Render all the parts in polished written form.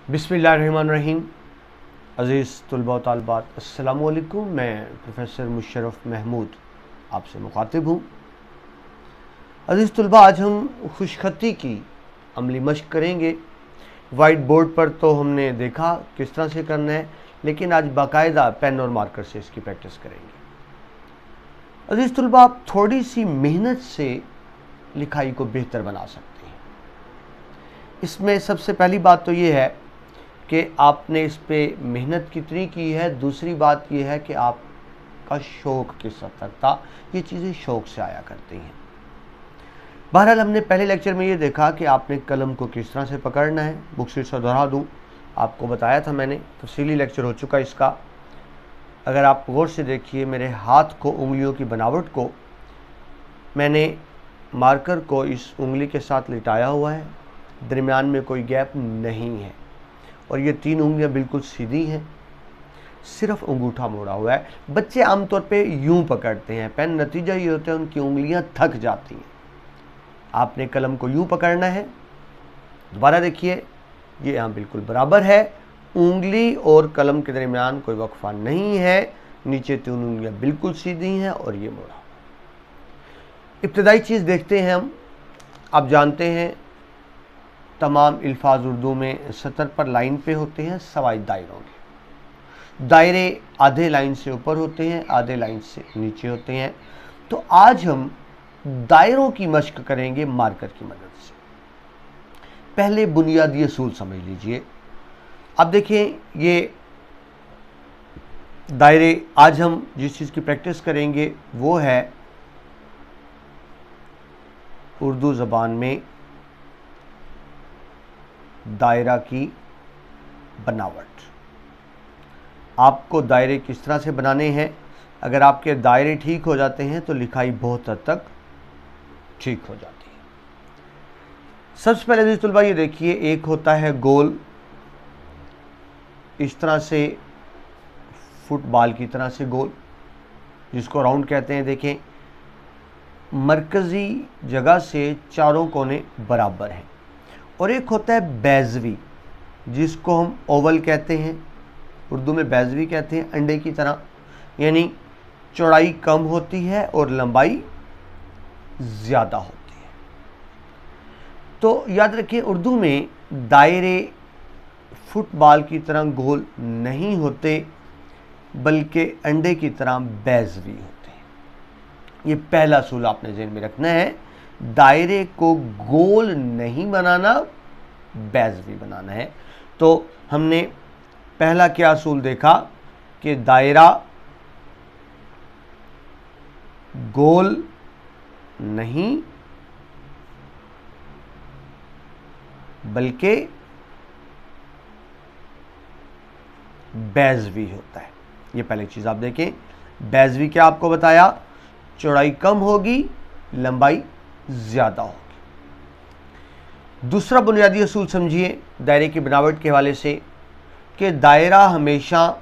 बिस्मिल्लाहिर्रहमानिर्रहीम। अज़ीज़ तुलबा व तालिबात, अस्सलामु अलैकुम। मैं प्रोफेसर मुशर्रफ महमूद आपसे मुखातिब हूँ। अज़ीज़ तुलबा, आज हम खुशखती की अमली मश्क करेंगे। वाइट बोर्ड पर तो हमने देखा किस तरह से करना है, लेकिन आज बाकायदा पेन और मार्कर से इसकी प्रैक्टिस करेंगे। अज़ीज़ तुलबा, आप थोड़ी सी मेहनत से लिखाई को बेहतर बना सकते हैं। इसमें सबसे पहली बात तो ये है कि आपने इस पर मेहनत कितनी की है। दूसरी बात यह है कि आपका शौक़ किस हद तक था। ये चीज़ें शौक़ से आया करती हैं। बहरहाल, हमने पहले लेक्चर में ये देखा कि आपने कलम को किस तरह से पकड़ना है। बुक से दोहरा दूँ, आपको बताया था मैंने, तफसीली लेक्चर हो चुका इसका। अगर आप गौर से देखिए, मेरे हाथ को, उंगलियों की बनावट को, मैंने मार्कर को इस उंगली के साथ लिटाया हुआ है, दरमियान में कोई गैप नहीं है, और ये तीन उंगलियां बिल्कुल सीधी हैं, सिर्फ अंगूठा मोड़ा हुआ है। बच्चे आमतौर पे यूं पकड़ते हैं पेन, नतीजा ये होता है उनकी उंगलियां थक जाती हैं। आपने कलम को यूं पकड़ना है। दोबारा देखिए, ये यहाँ बिल्कुल बराबर है, उंगली और कलम के दरमियान कोई वक्फा नहीं है, नीचे तीन उंगलियां बिल्कुल सीधी हैं और ये मोड़ा। इब्तदाई चीज़ देखते हैं हम। आप जानते हैं तमाम अल्फाज उर्दू में सतर पर लाइन पे होते हैं, सवाई दायरों के। दायरे आधे लाइन से ऊपर होते हैं, आधे लाइन से नीचे होते हैं। तो आज हम दायरों की मश्क करेंगे मार्कर की मदद से। पहले बुनियादी असूल समझ लीजिए। अब देखिए, ये दायरे, आज हम जिस चीज़ की प्रैक्टिस करेंगे वो है उर्दू ज़बान में दायरा की बनावट। आपको दायरे किस तरह से बनाने हैं। अगर आपके दायरे ठीक हो जाते हैं तो लिखाई बहुत हद तक ठीक हो जाती है। सबसे पहले अज़ीज़ तुलबा ये देखिए, एक होता है गोल, इस तरह से फुटबॉल की तरह से गोल, जिसको राउंड कहते हैं। देखें, मरकज़ी जगह से चारों कोने बराबर हैं। और एक होता है बैजवी, जिसको हम ओवल कहते हैं, उर्दू में बैजवी कहते हैं, अंडे की तरह, यानी चौड़ाई कम होती है और लंबाई ज़्यादा होती है। तो याद रखिए, उर्दू में दायरे फुटबॉल की तरह गोल नहीं होते, बल्कि अंडे की तरह बैजवी होते हैं। ये पहला असूल आपने ज़हन में रखना है। दायरे को गोल नहीं बनाना, बैजवी बनाना है। तो हमने पहला क्या असूल देखा कि दायरा गोल नहीं बल्कि बैजवी होता है। ये पहली चीज़ आप देखें। बैजवी क्या आपको बताया, चौड़ाई कम होगी, लंबाई ज़्यादा होगी। दूसरा बुनियादी असूल समझिए दायरे की बनावट के हवाले से, कि दायरा हमेशा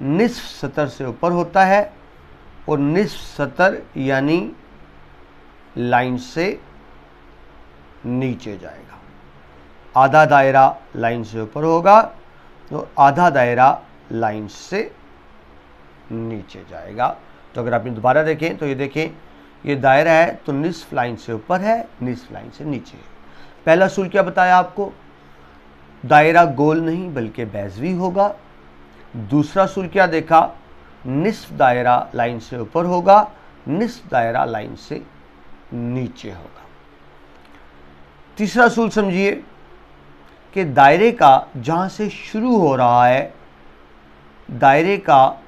निस्फ सतर से ऊपर होता है और निस्फ सतर यानी लाइन से नीचे जाएगा। आधा दायरा लाइन से ऊपर होगा और आधा दायरा लाइन से नीचे जाएगा। तो अगर आप दोबारा देखें तो ये देखें, ये दायरा है तो निस्फ लाइन से ऊपर है, निस्फ लाइन से नीचे है। पहला असूल क्या बताया आपको, दायरा गोल नहीं बल्कि बैजवी होगा। दूसरा असूल क्या देखा, निस्फ दायरा लाइन से ऊपर होगा, निस्फ दायरा लाइन से नीचे होगा। तीसरा असूल समझिए कि दायरे का जहाँ से शुरू हो रहा है, दायरे का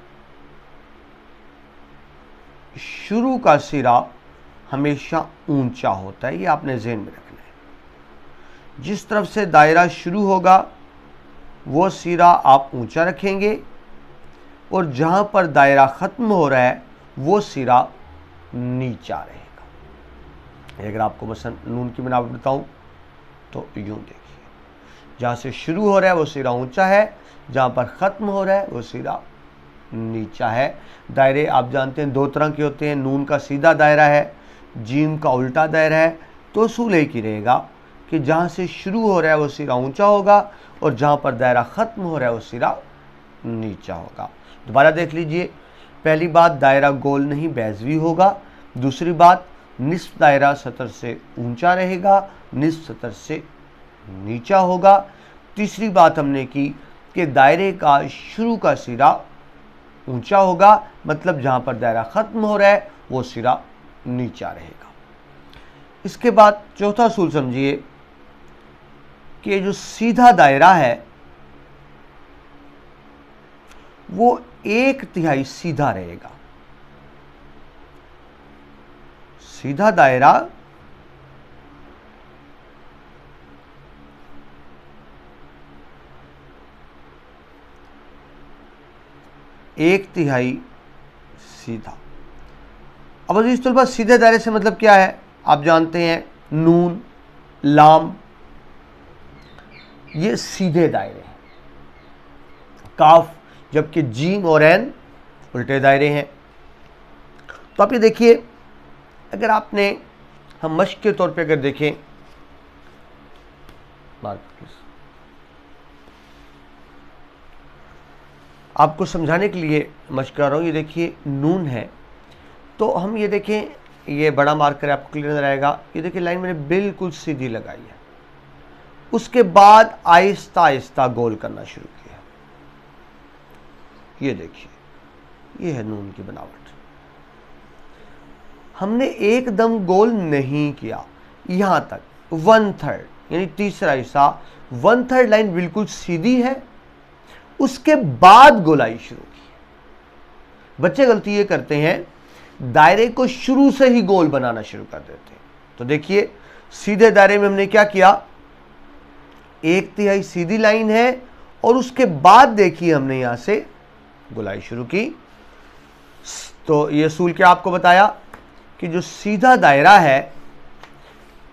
शुरू का सिरा हमेशा ऊंचा होता है। ये आपने ज़हन में रखना है। जिस तरफ से दायरा शुरू होगा वो सिरा आप ऊंचा रखेंगे, और जहाँ पर दायरा ख़त्म हो रहा है वो सिरा नीचा रहेगा। अगर आपको मसलन नून की बनावट बताऊँ तो यूँ देखिए, जहाँ से शुरू हो रहा है वो सिरा ऊंचा है, जहाँ पर ख़त्म हो रहा है वो सिरा नीचा है। दायरे आप जानते हैं दो तरह के होते हैं, नून का सीधा दायरा है, जीम का उल्टा दायरा है। तो असूल एक ही रहेगा कि जहाँ से शुरू हो रहा है वो सिरा ऊंचा होगा और जहाँ पर दायरा ख़त्म हो रहा है वो सिरा नीचा होगा। दोबारा देख लीजिए, पहली बात दायरा गोल नहीं बैज़वी होगा, दूसरी बात निस्फ दायरा सतर से ऊंचा रहेगा, निस्फ सतर से नीचा होगा, तीसरी बात हमने की कि दायरे का शुरू का सिरा ऊंचा होगा, मतलब जहाँ पर दायरा ख़त्म हो रहा है वो सिरा नीचा रहेगा। इसके बाद चौथा असूल समझिए कि जो सीधा दायरा है वो 1/3 सीधा रहेगा। सीधा दायरा एक तिहाई सीधा। अब अजीज तलबा सीधे दायरे से मतलब क्या है, आप जानते हैं नून लाम ये सीधे दायरे हैं, काफ जबकि जीम और एन उल्टे दायरे हैं। तो आप ये देखिए, अगर आपने हम मश्क के तौर पे अगर देखें, आपको समझाने के लिए मश्क कर रहा हूँ। ये देखिए नून है, तो हम ये देखें, ये बड़ा मार्कर है, आपको क्लियर नजर आएगा। ये देखिए लाइन मैंने बिल्कुल सीधी लगाई है, उसके बाद आहिस्ता आहिस्ता गोल करना शुरू किया। ये देखिए ये है नून की बनावट। हमने एकदम गोल नहीं किया, यहां तक 1/3 यानी तीसरा हिस्सा 1/3 लाइन बिल्कुल सीधी है, उसके बाद गोलाई शुरू की। बच्चे गलती ये करते हैं, दायरे को शुरू से ही गोल बनाना शुरू कर देते हैं। तो देखिए सीधे दायरे में हमने क्या किया, 1/3 सीधी लाइन है और उसके बाद देखिए हमने यहां से गोलाई शुरू की। तो ये असूल क्या आपको बताया कि जो सीधा दायरा है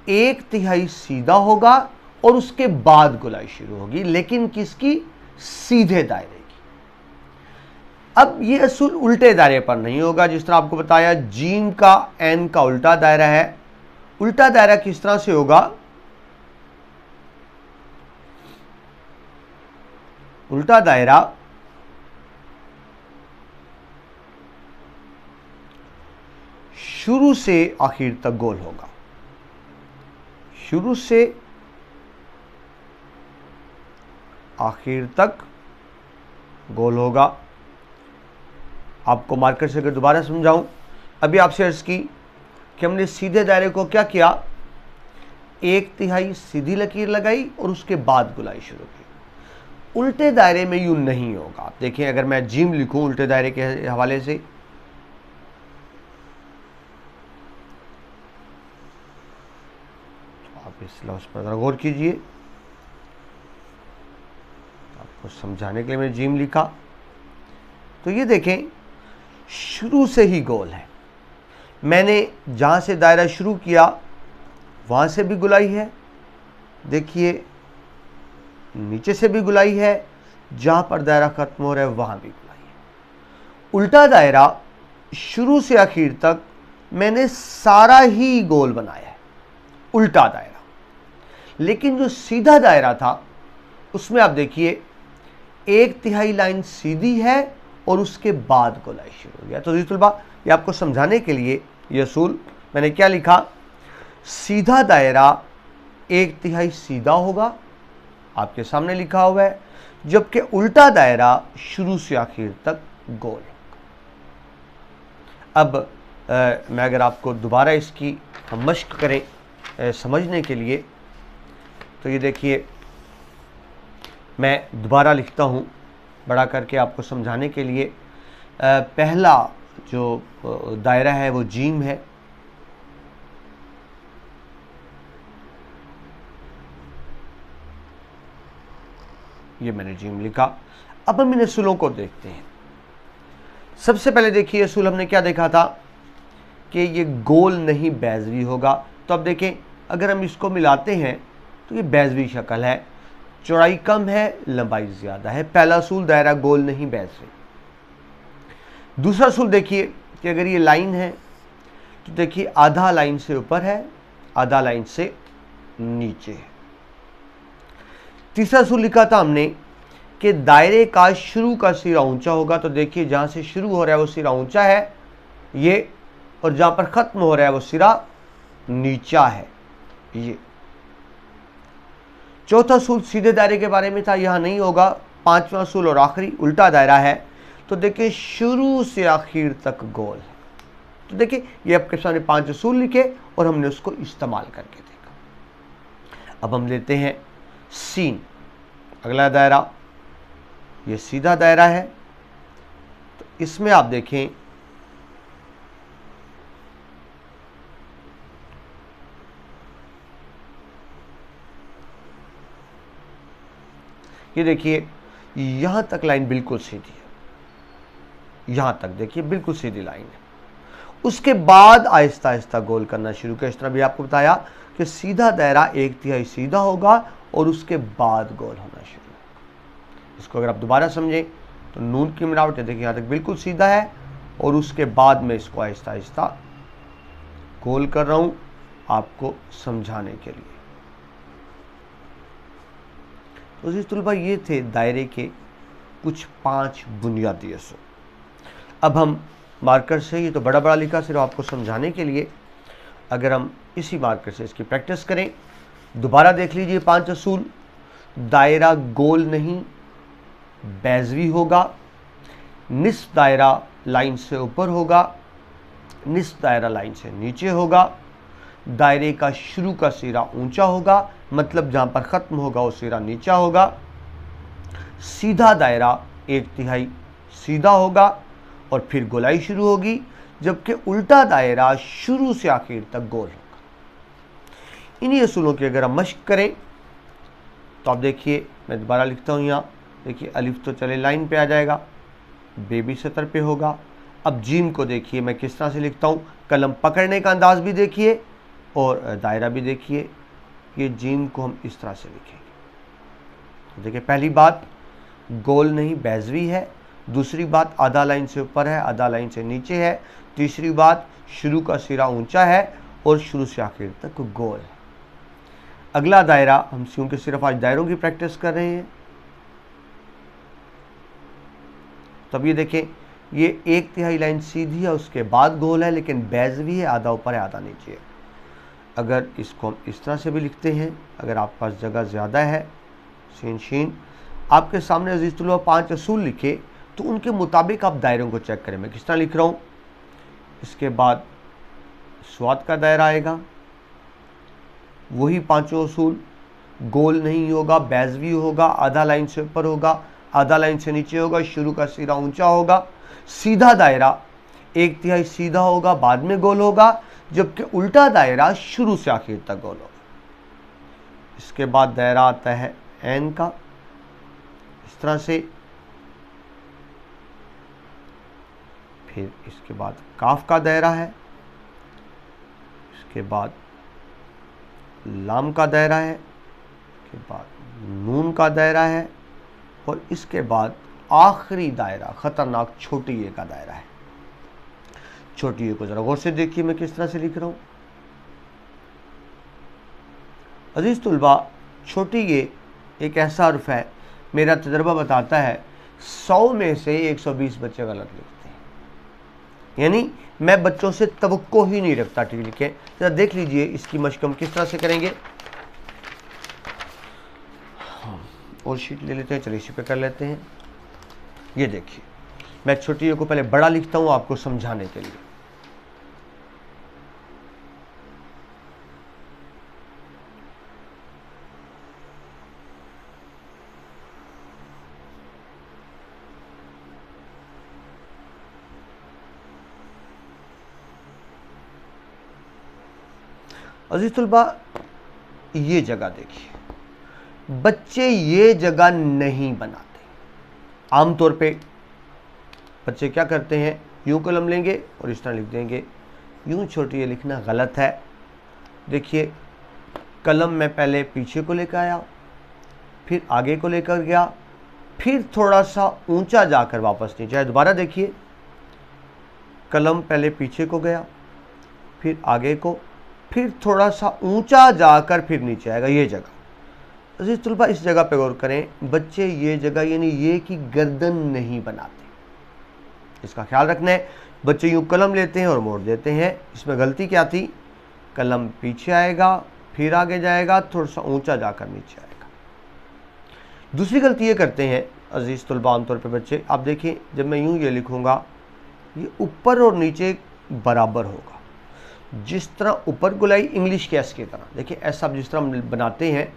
1/3 सीधा होगा और उसके बाद गोलाई शुरू होगी, लेकिन किसकी, सीधे दायरे की। अब ये असूल उल्टे दायरे पर नहीं होगा। जिस तरह आपको बताया जीम का एन का उल्टा दायरा है। उल्टा दायरा किस तरह से होगा, उल्टा दायरा शुरू से आखिर तक गोल होगा, शुरू से आखिर तक गोल होगा। आपको मार्कर से अगर दोबारा समझाऊं, अभी आपसे अर्ज की कि हमने सीधे दायरे को क्या किया, 1/3 सीधी लकीर लगाई और उसके बाद गोलाई शुरू की। उल्टे दायरे में यूं नहीं होगा। आप देखें, अगर मैं जीम लिखूं उल्टे दायरे के हवाले से, तो आप इस लफ्ज़ पर गौर कीजिए, आपको समझाने के लिए मैंने जीम लिखा। तो ये देखें शुरू से ही गोल है। मैंने जहां से दायरा शुरू किया वहां से भी गुलाई है, देखिए नीचे से भी गुलाई है, जहां पर दायरा खत्म हो रहा है वहां भी गुलाई है। उल्टा दायरा शुरू से आखिर तक मैंने सारा ही गोल बनाया है, उल्टा दायरा। लेकिन जो सीधा दायरा था उसमें आप देखिए 1/3 लाइन सीधी है और उसके बाद गोलाई शुरू हो गया। तो तलबा ये आपको समझाने के लिए ये असूल मैंने क्या लिखा, सीधा दायरा 1/3 सीधा होगा, आपके सामने लिखा हुआ है, जबकि उल्टा दायरा शुरू से आखिर तक गोल होगा। अब मैं अगर आपको दोबारा इसकी हम मश्क करें समझने के लिए, तो ये देखिए मैं दोबारा लिखता हूँ बड़ा करके आपको समझाने के लिए। पहला जो दायरा है वो जीम है, ये मैंने जीम लिखा। अब हम इन असूलों को देखते हैं। सबसे पहले देखिए असूल हमने क्या देखा था कि ये गोल नहीं बैज़वी होगा। तो अब देखें, अगर हम इसको मिलाते हैं तो ये बैज़वी शक्ल है, चौड़ाई कम है लंबाई ज़्यादा है। पहला असूल दायरा गोल नहीं बैज़वी। दूसरा असूल देखिए कि अगर ये लाइन है तो देखिए आधा लाइन से ऊपर है, आधा लाइन से नीचे है। तीसरा असूल लिखा था हमने कि दायरे का शुरू का सिरा ऊंचा होगा। तो देखिए जहां से शुरू हो रहा है वो सिरा ऊंचा है ये, और जहां पर खत्म हो रहा है वो सिरा नीचा है ये। चौथा असूल सीधे दायरे के बारे में था, यहां नहीं होगा। पांचवा असूल और आखिरी उल्टा दायरा है। तो देखिए शुरू से आखिर तक गोल है। तो देखिए ये आपके सामने 5 असूल लिखे और हमने उसको इस्तेमाल करके देखा। अब हम लेते हैं सीन, अगला दायरा। ये सीधा दायरा है। तो इसमें आप देखें ये देखिए यहां तक लाइन बिल्कुल सीधी है, यहां तक देखिए बिल्कुल सीधी लाइन है। उसके बाद आहिस्ता आहिस्ता गोल करना शुरू किया। इस तरह भी आपको बताया कि सीधा दायरा 1/3 सीधा होगा और उसके बाद गोल होना शुरू होगा। इसको अगर आप दोबारा समझें तो नून की मिलावट देखिए यहां तक बिल्कुल सीधा है और उसके बाद में इसको आहिस्ता आहिस्ता गोल कर रहा हूं आपको समझाने के लिए। तो जी तुलबा ये थे दायरे के कुछ 5 बुनियादी असूल। अब हम मार्कर से, ये तो बड़ा बड़ा लिखा सिर्फ आपको समझाने के लिए, अगर हम इसी मार्कर से इसकी प्रैक्टिस करें, दोबारा देख लीजिए 5 असूल। दायरा गोल नहीं बैजवी होगा, निस्फ दायरा लाइन से ऊपर होगा, निस्फ दायरा लाइन से नीचे होगा, दायरे का शुरू का सिरा ऊंचा होगा, मतलब जहां पर खत्म होगा वो सिरा नीचा होगा, सीधा दायरा 1/3 सीधा होगा और फिर गोलाई शुरू होगी, जबकि उल्टा दायरा शुरू से आखिर तक गोल होगा। इन्हीं असूलों की अगर हम मश्क करें तो आप देखिए, मैं दोबारा लिखता हूं यहां, देखिए अलिफ तो चले लाइन पे आ जाएगा, बेबी सतर पे होगा। अब जीम को देखिए मैं किस तरह से लिखता हूं, कलम पकड़ने का अंदाज भी देखिए और दायरा भी देखिए। ये जीम को हम इस तरह से लिखेंगे। देखिए पहली बात गोल नहीं बैजवी है, दूसरी बात आधा लाइन से ऊपर है आधा लाइन से नीचे है, तीसरी बात शुरू का सिरा ऊंचा है और शुरू से आखिर तक गोल है। अगला दायरा, हम क्योंकि सिर्फ आज दायरों की प्रैक्टिस कर रहे हैं, तब ये देखें ये 1/3 लाइन सीधी है उसके बाद गोल है, लेकिन बैजवी है, आधा ऊपर है आधा नीचे है। अगर इसको हम इस तरह से भी लिखते हैं, अगर आपके पास जगह ज़्यादा है, सीन शीन आपके सामने अजीज़ तुल्बा 5 असूल लिखे, तो उनके मुताबिक आप दायरों को चेक करें। मैं किस तरह लिख रहा हूँ, इसके बाद स्वाद का दायरा आएगा, वही 5 असूल, गोल नहीं होगा बैजवी होगा, आधा लाइन से ऊपर होगा आधा लाइन से नीचे होगा, शुरू का सिरा ऊंचा होगा, सीधा दायरा 1/3 सीधा होगा बाद में गोल होगा, जबकि उल्टा दायरा शुरू से आखिर तक गोल होगा। इसके बाद दायरा आता है एन का, इस तरह से, फिर इसके बाद काफ का दायरा है, इसके बाद लाम का दायरा है, इसके बाद नून का दायरा है और इसके बाद आखिरी दायरा खतरनाक छोटी ए का दायरा है। छोटी ए को जरा गौर से देखिए मैं किस तरह से लिख रहा हूं। अजीज तुलबा, छोटी ए एक ऐसा हर्फ है, मेरा तजर्बा बताता है 100 में से 120 बच्चे गलत लिखते हैं। यानी मैं बच्चों से तवक्को ही नहीं रखता ठीक लिखे। जरा देख लीजिए इसकी मशक हम किस तरह से करेंगे। और शीट ले लेते हैं, चलिए इसी पे कर लेते हैं। ये देखिए मैं छोटी ए को पहले बड़ा लिखता हूं आपको समझाने के लिए। अजीज तुल्बा, ये जगह देखिए, बच्चे ये जगह नहीं बनाते। आमतौर पे बच्चे क्या करते हैं, यूं कलम लेंगे और इस तरह लिख देंगे। यूं छोटी ये लिखना गलत है। देखिए कलम में पहले पीछे को लेकर आया, फिर आगे को लेकर गया, फिर थोड़ा सा ऊंचा जाकर वापस नीचे आया। दोबारा देखिए, कलम पहले पीछे को गया, फिर आगे को, फिर थोड़ा सा ऊंचा जाकर फिर नीचे आएगा, ये जगह। अजीज तुलबा इस जगह पे गौर करें, बच्चे ये जगह यानी ये कि गर्दन नहीं बनाते, इसका ख्याल रखना है। बच्चे यूं कलम लेते हैं और मोड़ देते हैं, इसमें गलती क्या थी, कलम पीछे आएगा फिर आगे जाएगा, थोड़ा सा ऊंचा जाकर नीचे आएगा। दूसरी गलती ये करते हैं अजीज तुलबा आमतौर पे बच्चे, आप देखिए जब मैं यूं ये लिखूंगा, ये ऊपर और नीचे बराबर होगा। जिस तरह ऊपर गोलाई इंग्लिश के एस की तरह, देखिए एस आप जिस तरह बनाते हैं,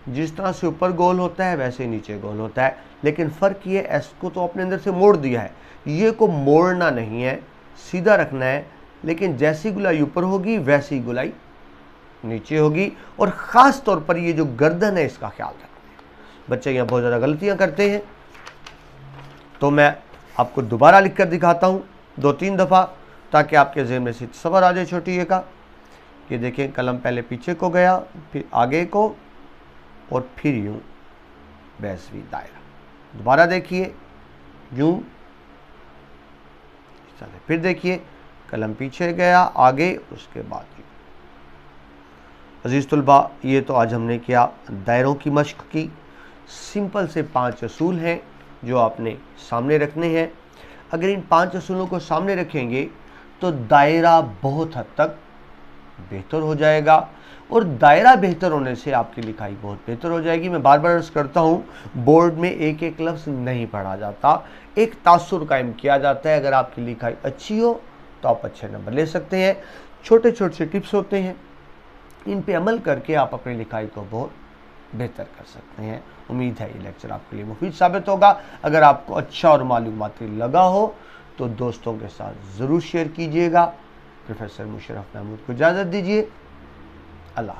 जिस तरह से ऊपर गोल होता है वैसे नीचे गोल होता है, लेकिन फ़र्क ये एस को तो अपने अंदर से मोड़ दिया है, ये को मोड़ना नहीं है, सीधा रखना है। लेकिन जैसी गुलाई ऊपर होगी वैसी गुलाई नीचे होगी, और ख़ास तौर पर ये जो गर्दन है इसका ख्याल रखना है। बच्चे यहाँ बहुत ज़्यादा गलतियाँ करते हैं, तो मैं आपको दोबारा लिख कर दिखाता हूँ 2-3 दफ़ा, ताकि आपके ज़हन में से सबर आ जाए छोटी ए का। ये देखें, कलम पहले पीछे को गया, फिर आगे को, और फिर यूं बैसवी दायरा। दोबारा देखिए, यूं, फिर देखिए कलम पीछे गया, आगे, उसके बाद यूं। अजीज़ तुलबा, ये तो आज हमने किया दायरों की मश्क की। सिंपल से 5 असूल हैं जो आपने सामने रखने हैं। अगर इन 5 असूलों को सामने रखेंगे तो दायरा बहुत हद तक बेहतर हो जाएगा, और दायरा बेहतर होने से आपकी लिखाई बहुत बेहतर हो जाएगी। मैं बार बार अर्ज़ करता हूँ, बोर्ड में एक एक लफ्ज़ नहीं पढ़ा जाता, एक तासुर कायम किया जाता है। अगर आपकी लिखाई अच्छी हो तो आप अच्छे नंबर ले सकते हैं। छोटे छोटे से टिप्स होते हैं, इन पे अमल करके आप अपनी लिखाई को बहुत बेहतर कर सकते हैं। उम्मीद है ये लेक्चर आपके लिए मुफीद साबित होगा। अगर आपको अच्छा और मालूमाती लगा हो तो दोस्तों के साथ ज़रूर शेयर कीजिएगा। प्रोफेसर मुशर्रफ महमूद को इजाज़त दीजिए। अल्लाह।